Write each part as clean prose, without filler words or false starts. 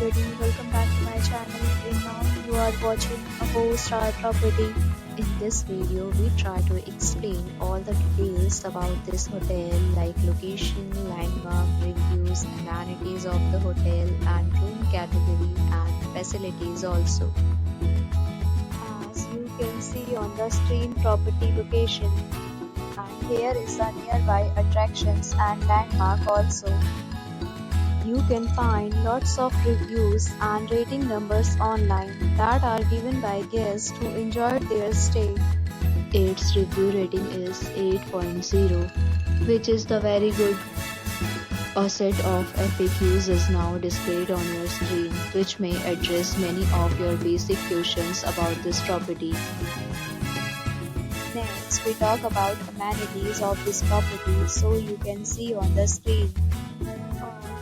everybody, welcome back to my channel and now you are watching a 4-star property. In this video, we try to explain all the details about this hotel like location, landmark, reviews, amenities of the hotel and room category and facilities also. As you can see on the screen property location and here is the nearby attractions and landmark also. You can find lots of reviews and rating numbers online that are given by guests who enjoyed their stay. Its review rating is 8.0, which is the very good. A set of FAQs is now displayed on your screen, which may address many of your basic questions about this property. Next, we talk about amenities of this property, so you can see on the screen.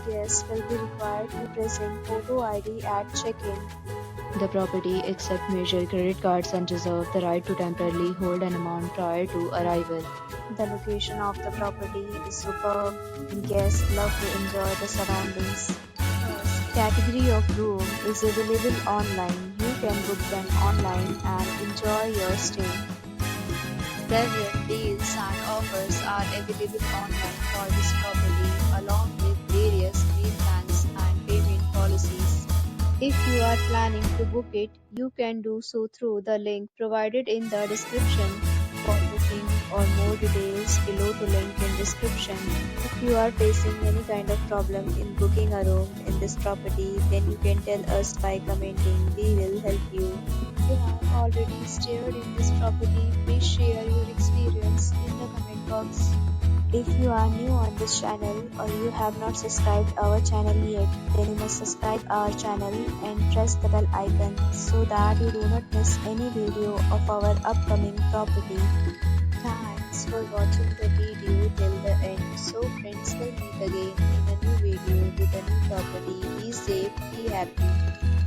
Guests will be required to present photo ID at check-in. The property accepts major credit cards and reserves the right to temporarily hold an amount prior to arrival. The location of the property is superb and guests love to enjoy the surroundings. First, category of room is available online. You can book them online and enjoy your stay. Several deals and offers are available online for this property along with various meal plans and payment policies. If you are planning to book it, you can do so through the link provided in the description. For booking or more details, below the link in description. If you are facing any kind of problem in booking a room in this property, then you can tell us by commenting. We will help you. If you have already stayed in this property, please share your experience in the comment box. If you are new on this channel or you have not subscribed our channel yet, then you must subscribe our channel and press the bell icon so that you do not miss any video of our upcoming property. Thanks for watching the video till the end. So friends, will meet again in a new video with a new property. Be safe, be happy.